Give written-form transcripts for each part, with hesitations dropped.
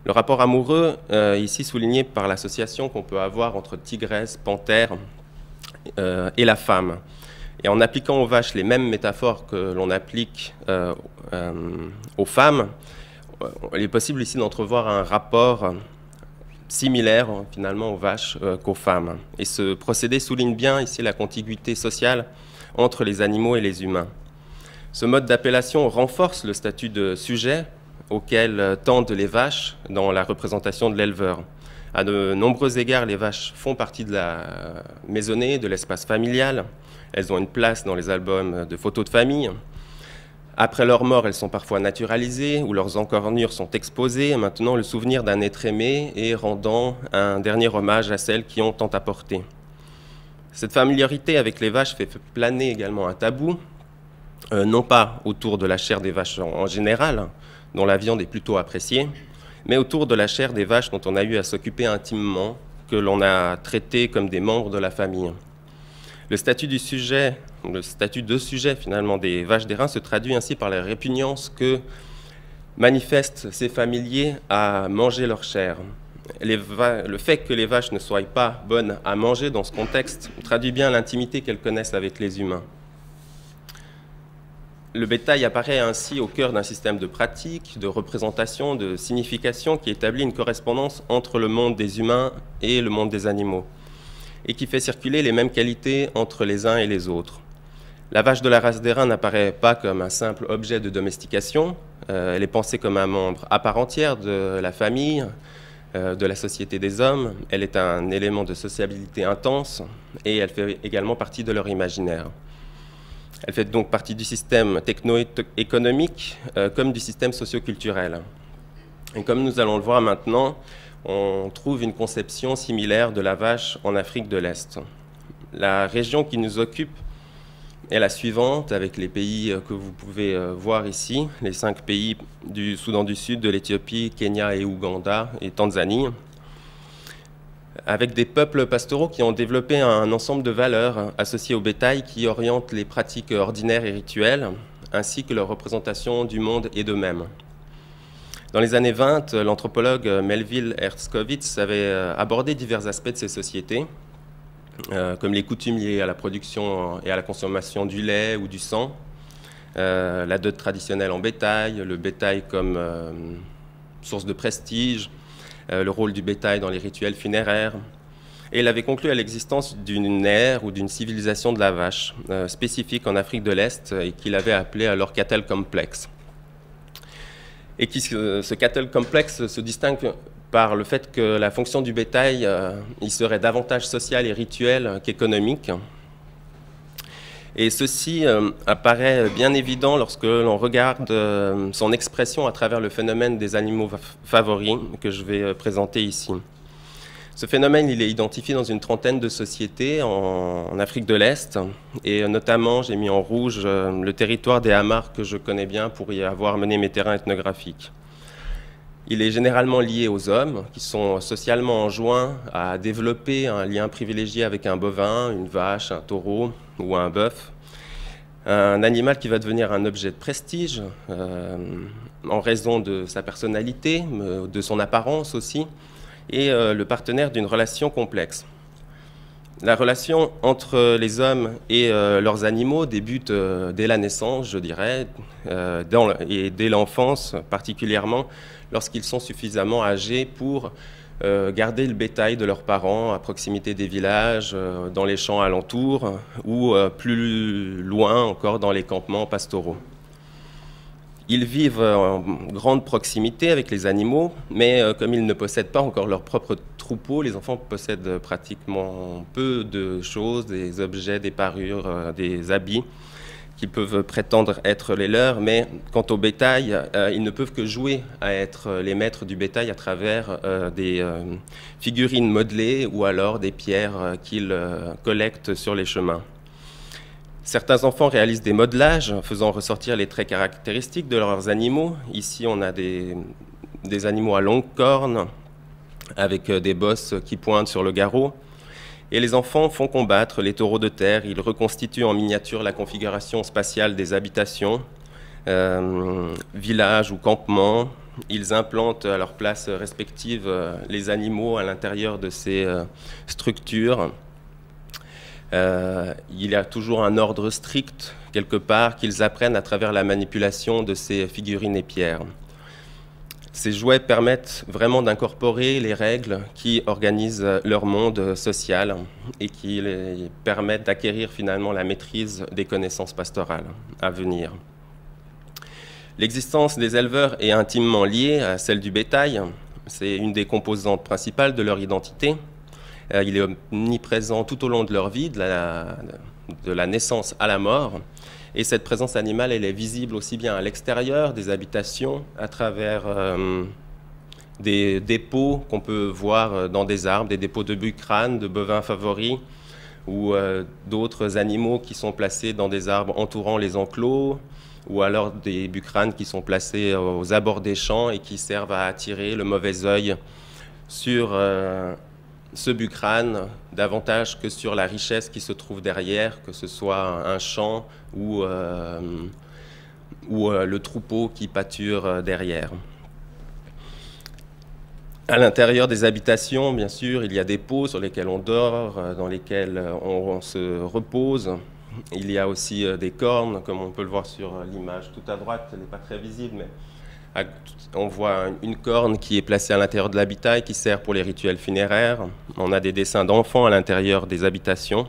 Le rapport amoureux, ici souligné par l'association qu'on peut avoir entre tigresse, panthère et la femme. Et en appliquant aux vaches les mêmes métaphores que l'on applique aux femmes, il est possible ici d'entrevoir un rapport similaire finalement aux vaches qu'aux femmes. Et ce procédé souligne bien ici la contiguïté sociale entre les animaux et les humains. Ce mode d'appellation renforce le statut de sujet auquel tendent les vaches dans la représentation de l'éleveur. À de nombreux égards, les vaches font partie de la maisonnée, de l'espace familial. Elles ont une place dans les albums de photos de famille. Après leur mort, elles sont parfois naturalisées ou leurs encornures sont exposées. Maintenant, le souvenir d'un être aimé et rendant un dernier hommage à celles qui ont tant apporté. Cette familiarité avec les vaches fait planer également un tabou, non pas autour de la chair des vaches en général, dont la viande est plutôt appréciée, mais autour de la chair des vaches dont on a eu à s'occuper intimement, que l'on a traité comme des membres de la famille. Le statut de sujet finalement des vaches d'airain se traduit ainsi par la répugnance que manifestent ces familiers à manger leur chair. Le fait que les vaches ne soient pas bonnes à manger dans ce contexte traduit bien l'intimité qu'elles connaissent avec les humains. Le bétail apparaît ainsi au cœur d'un système de pratique, de représentation, de signification qui établit une correspondance entre le monde des humains et le monde des animaux, et qui fait circuler les mêmes qualités entre les uns et les autres. La vache de la race d'airain n'apparaît pas comme un simple objet de domestication, elle est pensée comme un membre à part entière de la famille, de la société des hommes, elle est un élément de sociabilité intense et elle fait également partie de leur imaginaire. Elle fait donc partie du système techno-économique comme du système socio-culturel. Et comme nous allons le voir maintenant, on trouve une conception similaire de la vache en Afrique de l'Est. La région qui nous occupe est la suivante, avec les pays que vous pouvez voir ici, les 5 pays du Soudan du Sud, de l'Éthiopie, Kenya et Ouganda et Tanzanie, avec des peuples pastoraux qui ont développé un ensemble de valeurs associées au bétail qui orientent les pratiques ordinaires et rituelles, ainsi que leur représentation du monde et d'eux-mêmes. Dans les années 20, l'anthropologue Melville Herskovits avait abordé divers aspects de ces sociétés, comme les coutumes liées à la production et à la consommation du lait ou du sang, la dot traditionnelle en bétail, le bétail comme source de prestige, le rôle du bétail dans les rituels funéraires. Et il avait conclu à l'existence d'une ère ou d'une civilisation de la vache, spécifique en Afrique de l'Est, et qu'il avait appelée alors cattle complex. Et ce cattle complex se distingue par le fait que la fonction du bétail il serait davantage sociale et rituelle qu'économique. Et ceci apparaît bien évident lorsque l'on regarde son expression à travers le phénomène des animaux favoris que je vais présenter ici. Ce phénomène, il est identifié dans une trentaine de sociétés en Afrique de l'Est, et notamment, j'ai mis en rouge le territoire des Amars que je connais bien pour y avoir mené mes terrains ethnographiques. Il est généralement lié aux hommes qui sont socialement enjoints à développer un lien privilégié avec un bovin, une vache, un taureau ou un bœuf. Un animal qui va devenir un objet de prestige en raison de sa personnalité, de son apparence aussi, et le partenaire d'une relation complexe. La relation entre les hommes et leurs animaux débute dès la naissance, je dirais, et dès l'enfance particulièrement, lorsqu'ils sont suffisamment âgés pour garder le bétail de leurs parents à proximité des villages, dans les champs alentours, ou plus loin encore dans les campements pastoraux. Ils vivent en grande proximité avec les animaux, mais comme ils ne possèdent pas encore leur propre troupeau, les enfants possèdent pratiquement peu de choses, des objets, des parures, des habits qui peuvent prétendre être les leurs, mais quant au bétail, ils ne peuvent que jouer à être les maîtres du bétail à travers des figurines modelées ou alors des pierres qu'ils collectent sur les chemins. Certains enfants réalisent des modelages faisant ressortir les traits caractéristiques de leurs animaux. Ici, on a des animaux à longues cornes avec des bosses qui pointent sur le garrot. Et les enfants font combattre les taureaux de terre. Ils reconstituent en miniature la configuration spatiale des habitations, villages ou campements, ils implantent à leur place respective les animaux à l'intérieur de ces structures. Il y a toujours un ordre strict, quelque part, qu'ils apprennent à travers la manipulation de ces figurines et pierres. Ces jouets permettent vraiment d'incorporer les règles qui organisent leur monde social et qui les permettent d'acquérir finalement la maîtrise des connaissances pastorales à venir. L'existence des éleveurs est intimement liée à celle du bétail. C'est une des composantes principales de leur identité. Il est omniprésent tout au long de leur vie, de la naissance à la mort. Et cette présence animale, elle est visible aussi bien à l'extérieur des habitations, à travers des dépôts qu'on peut voir dans des arbres, des dépôts de bucranes, de bovins favoris, ou d'autres animaux qui sont placés dans des arbres entourant les enclos, ou alors des bucranes qui sont placés aux abords des champs et qui servent à attirer le mauvais œil sur ce bucrane davantage que sur la richesse qui se trouve derrière, que ce soit un champ ou le troupeau qui pâture derrière. À l'intérieur des habitations, bien sûr, il y a des pots sur lesquels on dort, dans lesquels on se repose. Il y a aussi des cornes, comme on peut le voir sur l'image tout à droite, elle n'est pas très visible, mais on voit une corne qui est placée à l'intérieur de l'habitat et qui sert pour les rituels funéraires. On a des dessins d'enfants à l'intérieur des habitations.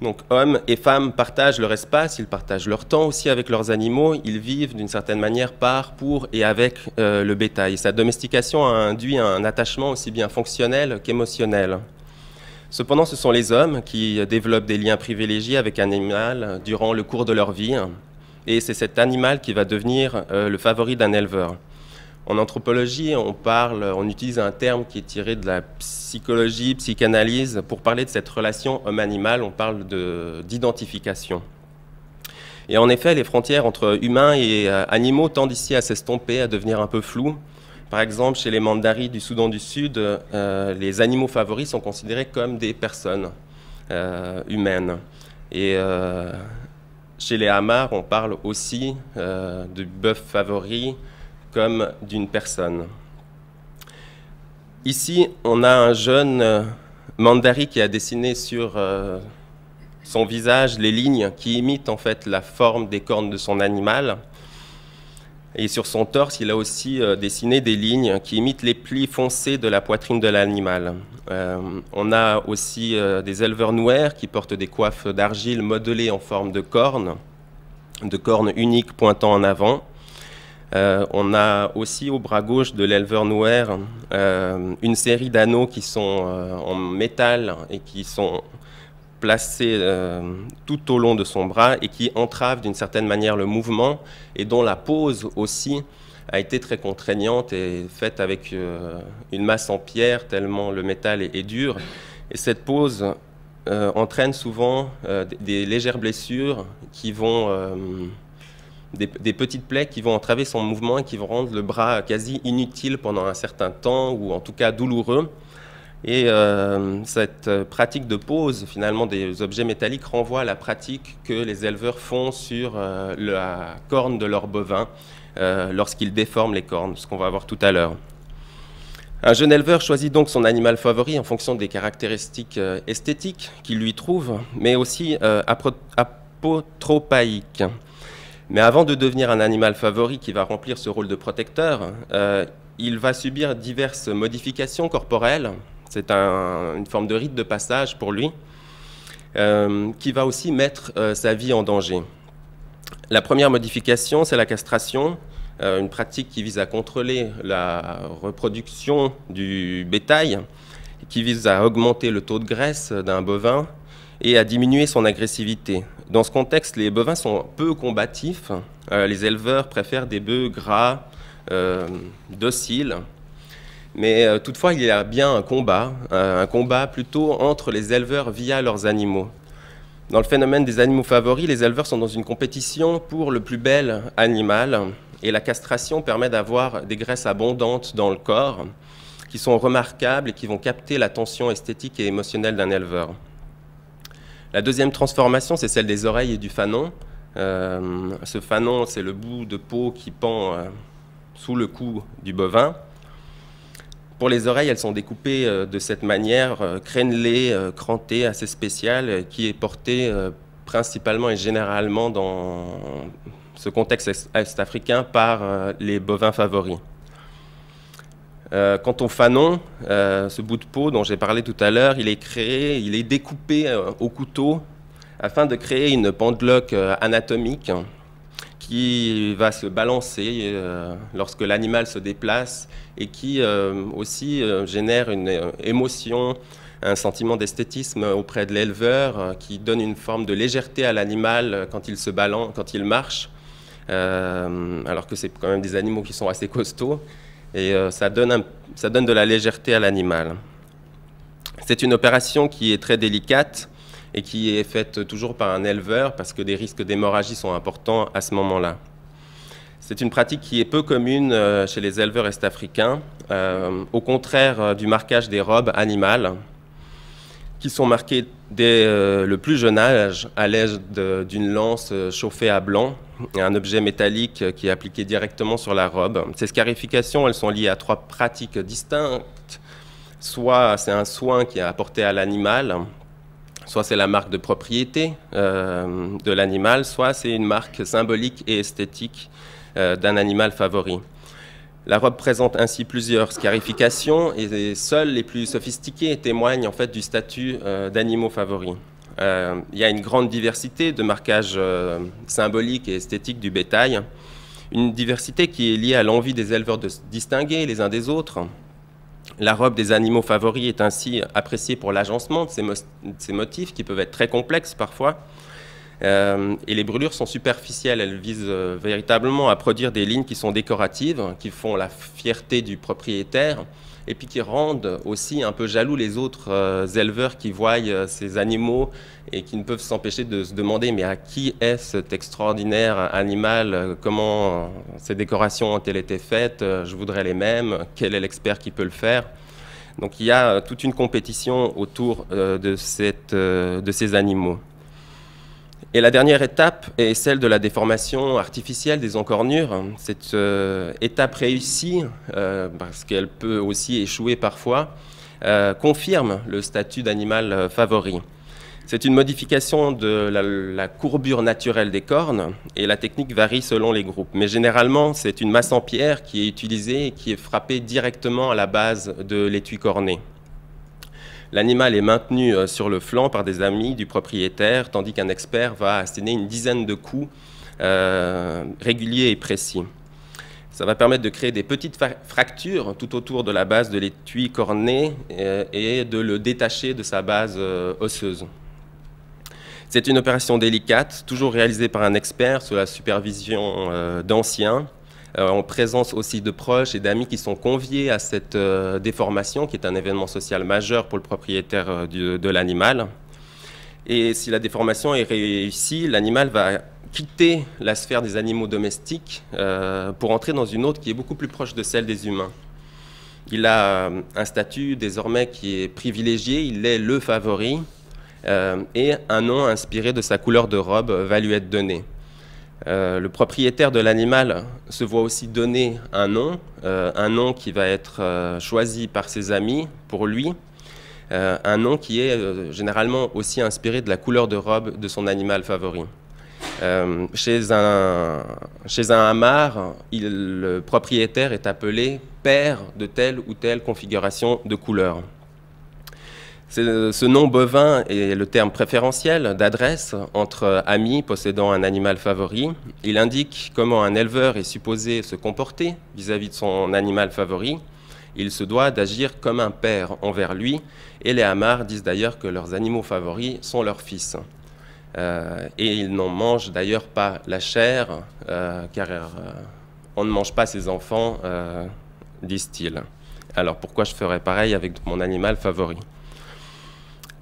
Donc hommes et femmes partagent leur espace, ils partagent leur temps aussi avec leurs animaux, ils vivent d'une certaine manière par, pour et avec le bétail. Sa domestication a induit un attachement aussi bien fonctionnel qu'émotionnel. Cependant, ce sont les hommes qui développent des liens privilégiés avec un animal durant le cours de leur vie. Et c'est cet animal qui va devenir le favori d'un éleveur. En anthropologie, on utilise un terme qui est tiré de la psychologie, psychanalyse. Pour parler de cette relation homme-animal, on parle d'identification. Et en effet, les frontières entre humains et animaux tendent ici à s'estomper, à devenir un peu floues. Par exemple, chez les Mandaris du Soudan du Sud, les animaux favoris sont considérés comme des personnes humaines. Et chez les Amars, on parle aussi de bœuf favori comme d'une personne. Ici, on a un jeune Mandari qui a dessiné sur son visage les lignes qui imitent en fait la forme des cornes de son animal. Et sur son torse, il a aussi dessiné des lignes qui imitent les plis foncés de la poitrine de l'animal. On a aussi des éleveurs nouers qui portent des coiffes d'argile modelées en forme de cornes uniques pointant en avant. On a aussi au bras gauche de l'éleveur nouer une série d'anneaux qui sont en métal et qui sont placés tout au long de son bras et qui entravent d'une certaine manière le mouvement et dont la pose aussi a été très contraignante et faite avec une masse en pierre tellement le métal est dur. Et cette pose entraîne souvent des légères blessures qui vont... Des petites plaies qui vont entraver son mouvement et qui vont rendre le bras quasi inutile pendant un certain temps ou en tout cas douloureux. Et cette pratique de pose finalement des objets métalliques renvoie à la pratique que les éleveurs font sur la corne de leurs bovins lorsqu'ils déforment les cornes, ce qu'on va voir tout à l'heure. Un jeune éleveur choisit donc son animal favori en fonction des caractéristiques esthétiques qu'il lui trouve, mais aussi apotropaïques. Mais avant de devenir un animal favori qui va remplir ce rôle de protecteur, il va subir diverses modifications corporelles. C'est une forme de rite de passage pour lui, qui va aussi mettre sa vie en danger. La première modification, c'est la castration, une pratique qui vise à contrôler la reproduction du bétail, qui vise à augmenter le taux de graisse d'un bovin et à diminuer son agressivité. Dans ce contexte, les bovins sont peu combatifs. Les éleveurs préfèrent des bœufs gras, dociles. Mais toutefois, il y a bien un combat plutôt entre les éleveurs via leurs animaux. Dans le phénomène des animaux favoris, les éleveurs sont dans une compétition pour le plus bel animal. Et la castration permet d'avoir des graisses abondantes dans le corps, qui sont remarquables et qui vont capter l'attention esthétique et émotionnelle d'un éleveur. La deuxième transformation, c'est celle des oreilles et du fanon. Ce fanon, c'est le bout de peau qui pend sous le cou du bovin. Pour les oreilles, elles sont découpées de cette manière, crénelées, crantées, assez spéciale, qui est portée principalement et généralement dans ce contexte est-africain par les bovins favoris. Quant au fanon, ce bout de peau dont j'ai parlé tout à l'heure, il est découpé au couteau afin de créer une pendeloque anatomique qui va se balancer lorsque l'animal se déplace et qui aussi génère une émotion, un sentiment d'esthétisme auprès de l'éleveur qui donne une forme de légèreté à l'animal quand il se balance, quand il marche, alors que c'est quand même des animaux qui sont assez costauds, et ça donne de la légèreté à l'animal. C'est une opération qui est très délicate et qui est faite toujours par un éleveur parce que des risques d'hémorragie sont importants à ce moment-là. C'est une pratique qui est peu commune chez les éleveurs est-africains, au contraire du marquage des robes animales, qui sont marquées dès le plus jeune âge à l'aide d'une lance chauffée à blanc, un objet métallique qui est appliqué directement sur la robe. Ces scarifications, elles sont liées à 3 pratiques distinctes. Soit c'est un soin qui est apporté à l'animal, soit c'est la marque de propriété de l'animal, soit c'est une marque symbolique et esthétique d'un animal favori. La robe présente ainsi plusieurs scarifications et seules les plus sophistiquées témoignent en fait du statut d'animaux favoris. Il y a une grande diversité de marquages symboliques et esthétiques du bétail, une diversité qui est liée à l'envie des éleveurs de se distinguer les uns des autres. La robe des animaux favoris est ainsi appréciée pour l'agencement de ces motifs qui peuvent être très complexes parfois. Et les brûlures sont superficielles, elles visent véritablement à produire des lignes qui sont décoratives, qui font la fierté du propriétaire, et puis qui rendent aussi un peu jaloux les autres éleveurs qui voient ces animaux et qui ne peuvent s'empêcher de se demander mais à qui est cet extraordinaire animal, comment ces décorations ont-elles été faites, je voudrais les mêmes, quel est l'expert qui peut le faire. Donc il y a toute une compétition autour de ces animaux. Et la dernière étape est celle de la déformation artificielle des encornures. Cette étape réussie, parce qu'elle peut aussi échouer parfois, confirme le statut d'animal favori. C'est une modification de la courbure naturelle des cornes et la technique varie selon les groupes. Mais généralement, c'est une masse en pierre qui est utilisée et qui est frappée directement à la base de l'étui corné. L'animal est maintenu sur le flanc par des amis du propriétaire, tandis qu'un expert va asséner une dizaine de coups réguliers et précis. Ça va permettre de créer des petites fractures tout autour de la base de l'étui corné et de le détacher de sa base osseuse. C'est une opération délicate, toujours réalisée par un expert sous la supervision d'anciens, en présence aussi de proches et d'amis qui sont conviés à cette déformation, qui est un événement social majeur pour le propriétaire de l'animal. Et si la déformation est réussie, l'animal va quitter la sphère des animaux domestiques pour entrer dans une autre qui est beaucoup plus proche de celle des humains. Il a un statut désormais qui est privilégié, il est le favori, et un nom inspiré de sa couleur de robe va lui être donné. Le propriétaire de l'animal se voit aussi donner un nom qui va être choisi par ses amis pour lui, un nom qui est généralement aussi inspiré de la couleur de robe de son animal favori. Chez un hamar, le propriétaire est appelé père de telle ou telle configuration de couleur. Ce nom bovin est le terme préférentiel d'adresse entre amis possédant un animal favori. Il indique comment un éleveur est supposé se comporter vis-à-vis de son animal favori. Il se doit d'agir comme un père envers lui, et les hamars disent d'ailleurs que leurs animaux favoris sont leurs fils. Et ils n'en mangent d'ailleurs pas la chair, car on ne mange pas ses enfants, disent-ils. Alors pourquoi je ferais pareil avec mon animal favori ?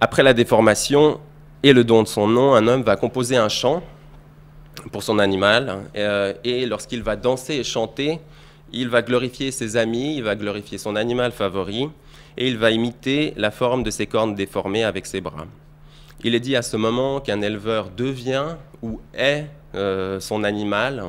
Après la déformation et le don de son nom, un homme va composer un chant pour son animal, et lorsqu'il va danser et chanter, il va glorifier ses amis, il va glorifier son animal favori, et il va imiter la forme de ses cornes déformées avec ses bras. Il est dit à ce moment qu'un éleveur devient ou est son animal,